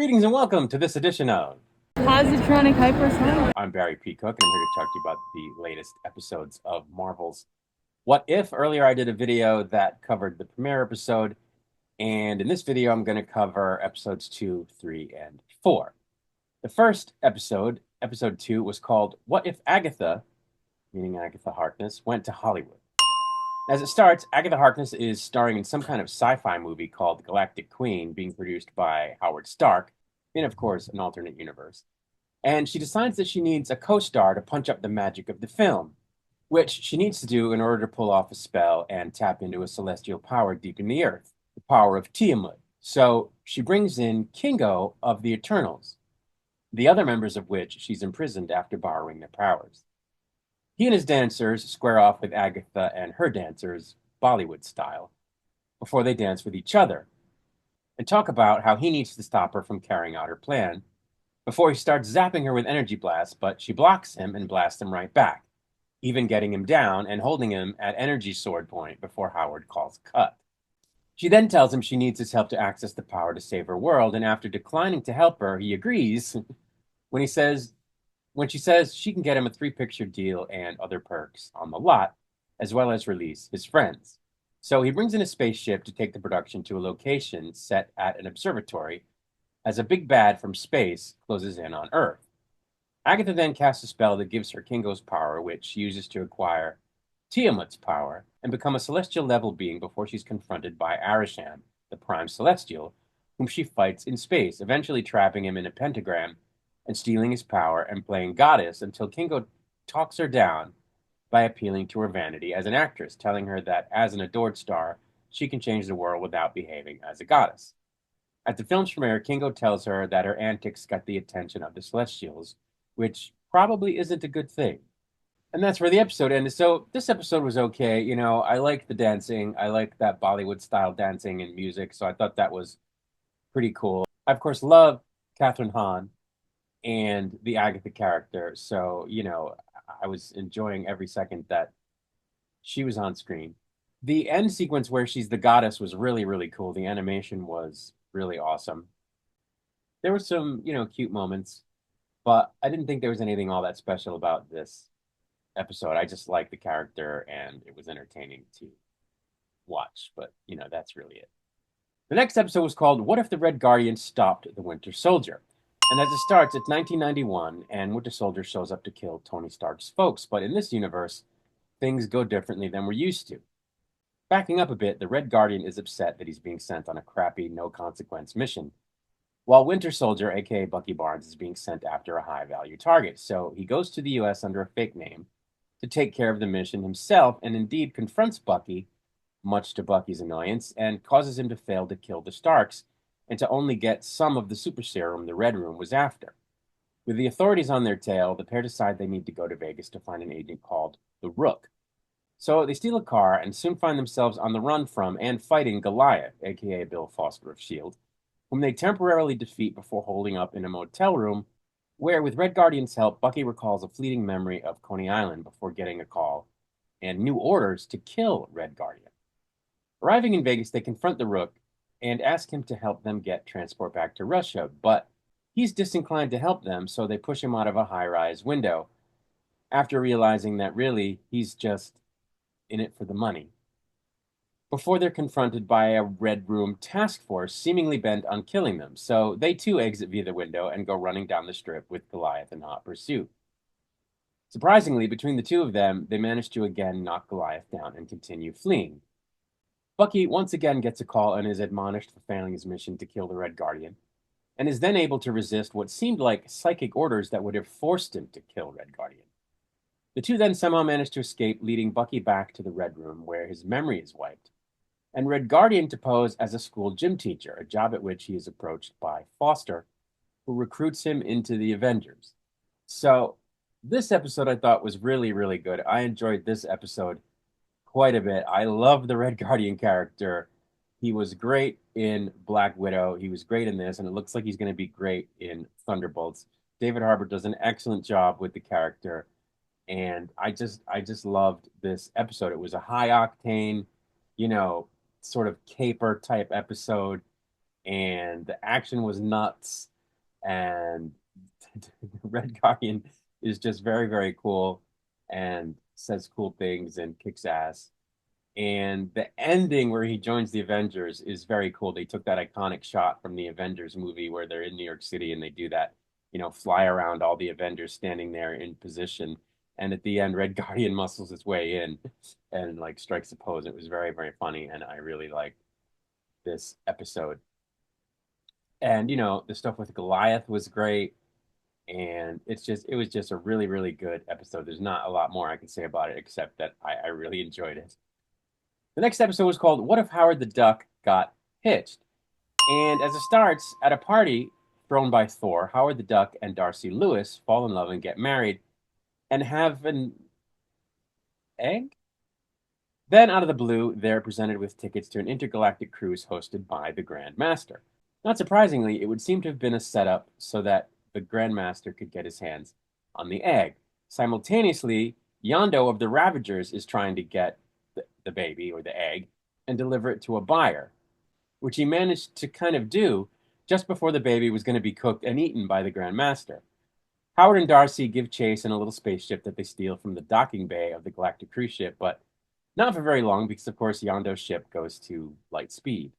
Greetings and welcome to this edition of Positronic hypersonic. I'm Barry P. Cook, and I'm here to talk to you about the latest episodes of Marvel's What If. Earlier, I did a video that covered the premiere episode, and in this video, I'm going to cover episodes 2, 3, and 4. The first episode, episode 2, was called What If Agatha, meaning Agatha Harkness, went to Hollywood. As it starts, Agatha Harkness is starring in some kind of sci-fi movie called Galactic Queen, being produced by Howard Stark, in, of course, an alternate universe. And she decides that she needs a co-star to punch up the magic of the film, which she needs to do in order to pull off a spell and tap into a celestial power deep in the earth, the power of Tiamat. So she brings in Kingo of the Eternals, the other members of which she's imprisoned after borrowing their powers. He and his dancers square off with Agatha and her dancers, Bollywood style, before they dance with each other and talk about how he needs to stop her from carrying out her plan before he starts zapping her with energy blasts, but she blocks him and blasts him right back, even getting him down and holding him at energy sword point before Howard calls cut. She then tells him she needs his help to access the power to save her world, and after declining to help her, he agrees when he says when she says she can get him a three-picture deal and other perks on the lot, as well as release his friends. So he brings in a spaceship to take the production to a location set at an observatory as a big bad from space closes in on Earth. Agatha then casts a spell that gives her Kingo's power, which she uses to acquire Tiamat's power and become a celestial level being before she's confronted by Arisham, the prime celestial, whom she fights in space, eventually trapping him in a pentagram and stealing his power and playing goddess until Kingo talks her down by appealing to her vanity as an actress, telling her that as an adored star, she can change the world without behaving as a goddess. At the film's premiere, Kingo tells her that her antics got the attention of the Celestials, which probably isn't a good thing. And that's where the episode ended. So this episode was okay. You know, I like the dancing. I like that Bollywood style dancing and music. So I thought that was pretty cool. I, of course, love Catherine Hahn and the Agatha character. So, you know, I was enjoying every second that she was on screen. The end sequence where she's the goddess was really, really cool. The animation was really awesome. There were some, cute moments, but I didn't think there was anything all that special about this episode. I just liked the character and it was entertaining to watch, but, that's really it. The next episode was called What If the Red Guardian Stopped the Winter Soldier? And as it starts, it's 1991, and Winter Soldier shows up to kill Tony Stark's folks. But in this universe, things go differently than we're used to. Backing up a bit, the Red Guardian is upset that he's being sent on a crappy, no consequence mission, while Winter Soldier, aka Bucky Barnes, is being sent after a high value target. So he goes to the US under a fake name to take care of the mission himself and indeed confronts Bucky, much to Bucky's annoyance, and causes him to fail to kill the Starks and to only get some of the super serum the Red Room was after. With the authorities on their tail, the pair decide they need to go to Vegas to find an agent called the Rook. So they steal a car and soon find themselves on the run from and fighting Goliath, aka Bill Foster of S.H.I.E.L.D., whom they temporarily defeat before holding up in a motel room where, with Red Guardian's help, Bucky recalls a fleeting memory of Coney Island before getting a call and new orders to kill Red Guardian. Arriving in Vegas, they confront the Rook and ask him to help them get transport back to Russia, but he's disinclined to help them, so they push him out of a high-rise window after realizing that really he's just in it for the money. Before they're confronted by a Red Room task force seemingly bent on killing them, so they too exit via the window and go running down the strip with Goliath in hot pursuit. Surprisingly, between the two of them, they manage to again knock Goliath down and continue fleeing. Bucky once again gets a call and is admonished for failing his mission to kill the Red Guardian, and is then able to resist what seemed like psychic orders that would have forced him to kill Red Guardian. The two then somehow manage to escape, leading Bucky back to the Red Room where his memory is wiped, and Red Guardian to pose as a school gym teacher, a job at which he is approached by Foster, who recruits him into the Avengers. So this episode I thought was really, really good. I enjoyed this episode quite a bit. I love the Red Guardian character. He was great in Black Widow. He was great in this, and it looks like he's going to be great in Thunderbolts. David Harbour does an excellent job with the character, and I just loved this episode. It was a high octane, sort of caper type episode, and the action was nuts. And Red Guardian is just very, very cool and says cool things and kicks ass. And the ending where he joins the Avengers is very cool. They took that iconic shot from the Avengers movie where they're in New York City and they do that, fly around all the Avengers standing there in position. And at the end, Red Guardian muscles his way in and like strikes a pose. It was very, very funny. And I really like this episode. And, the stuff with Goliath was great. And it was just a really, really good episode. There's not a lot more I can say about it except that I really enjoyed it. The next episode was called What If Howard the Duck Got Hitched? And as it starts, at a party thrown by Thor, Howard the Duck and Darcy Lewis fall in love and get married and have an egg? Then, out of the blue, they're presented with tickets to an intergalactic cruise hosted by the Grand Master. Not surprisingly, it would seem to have been a setup so that the Grand Master could get his hands on the egg. Simultaneously, Yondo of the Ravagers is trying to get the baby or the egg and deliver it to a buyer, which he managed to kind of do just before the baby was going to be cooked and eaten by the Grand Master. Howard and Darcy give chase in a little spaceship that they steal from the docking bay of the Galactic cruise ship, but not for very long because, of course, Yondo's ship goes to light speed.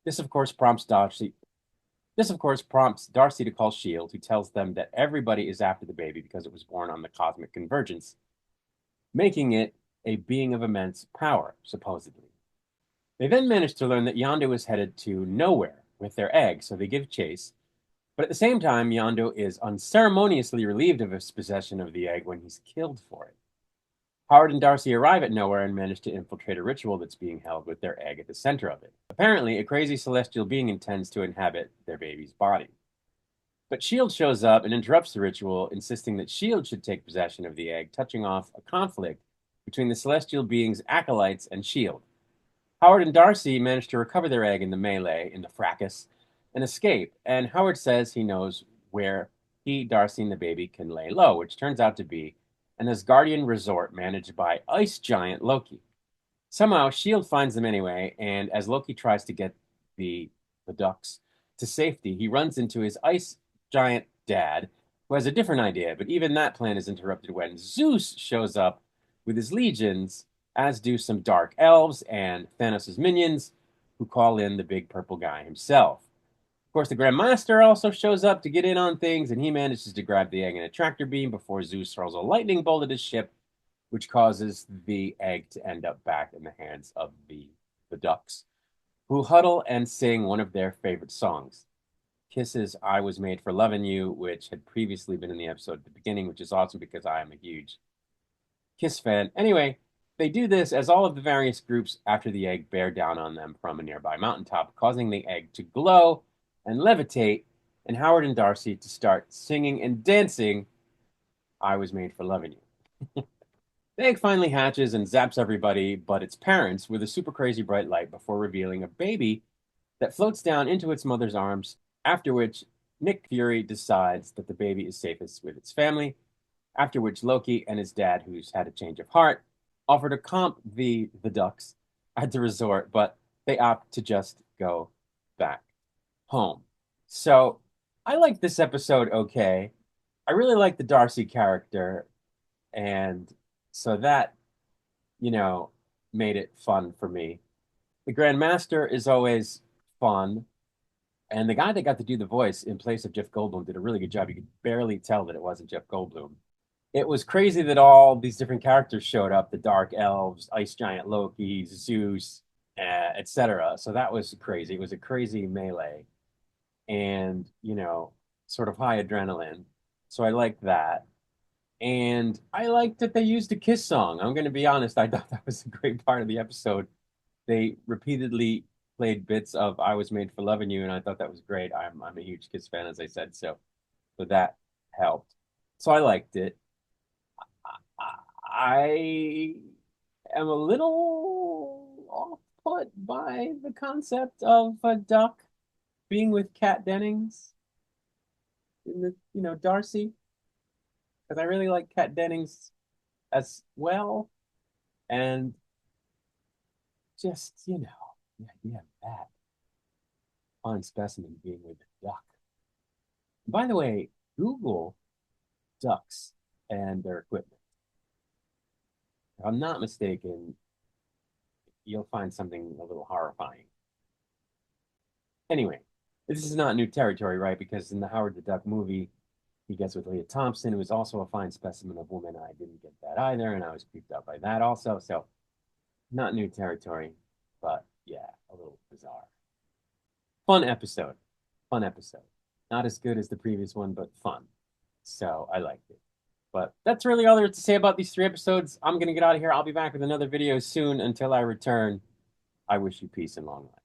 This, of course, prompts Darcy. This, of course, prompts Darcy to call Shield, who tells them that everybody is after the baby because it was born on the cosmic convergence, making it a being of immense power, supposedly. They then manage to learn that Yondo is headed to nowhere with their egg, so they give chase. But at the same time, Yondo is unceremoniously relieved of his possession of the egg when he's killed for it. Howard and Darcy arrive at nowhere and manage to infiltrate a ritual that's being held with their egg at the center of it. Apparently, a crazy celestial being intends to inhabit their baby's body. But Shield shows up and interrupts the ritual, insisting that Shield should take possession of the egg, touching off a conflict between the celestial being's acolytes and Shield. Howard and Darcy manage to recover their egg in the melee, in the fracas, and escape. And Howard says he knows where he, Darcy, and the baby can lay low, which turns out to be an Asgardian resort managed by ice giant Loki. Somehow, Shield finds them anyway, and as Loki tries to get the ducks to safety, he runs into his ice giant dad, who has a different idea. But even that plan is interrupted when Zeus shows up with his legions, as do some dark elves and Thanos' minions, who call in the big purple guy himself. Of course, the Grand Master also shows up to get in on things, and he manages to grab the egg in a tractor beam before Zeus throws a lightning bolt at his ship, which causes the egg to end up back in the hands of the ducks, who huddle and sing one of their favorite songs, Kiss's I Was Made for Loving You, which had previously been in the episode at the beginning, which is awesome because I am a huge Kiss fan. Anyway, they do this as all of the various groups after the egg bear down on them from a nearby mountaintop, causing the egg to glow and levitate, and Howard and Darcy to start singing and dancing I Was Made for Loving You. The egg finally hatches and zaps everybody but its parents with a super crazy bright light before revealing a baby that floats down into its mother's arms, after which Nick Fury decides that the baby is safest with its family, after which Loki and his dad, who's had a change of heart, offer to comp the ducks at the resort, but they opt to just go back home. So I like this episode okay. I really like the Darcy character, and so that, you know, made it fun for me. The Grand Master is always fun, and the guy that got to do the voice in place of Jeff Goldblum did a really good job. You could barely tell that it wasn't Jeff Goldblum. It was crazy that all these different characters showed up, the Dark Elves, Ice Giant Loki, Zeus, etc. So that was crazy. It was a crazy melee and, sort of high adrenaline. So I liked that. And I liked that they used a Kiss song. I'm going to be honest, I thought that was a great part of the episode. They repeatedly played bits of I Was Made for Loving You, and I thought that was great. I'm a huge Kiss fan, as I said, so that helped. So I liked it. I am a little off put by the concept of a duck being with Kat Dennings in Darcy, because I really like Kat Dennings as well, and just the idea of that fine specimen being with a duck. By the way, Google ducks and their equipment. If I'm not mistaken, you'll find something a little horrifying. Anyway, this is not new territory, right? Because in the Howard the Duck movie, he gets with Leah Thompson, who is also a fine specimen of woman. I didn't get that either, and I was creeped out by that also. So, not new territory, but yeah, a little bizarre. Fun episode. Fun episode. Not as good as the previous one, but fun. So, I liked it. But that's really all there is to say about these three episodes. I'm going to get out of here. I'll be back with another video soon. Until I return, I wish you peace and long life.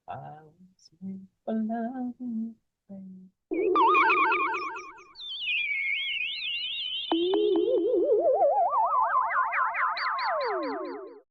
I was made for loving you.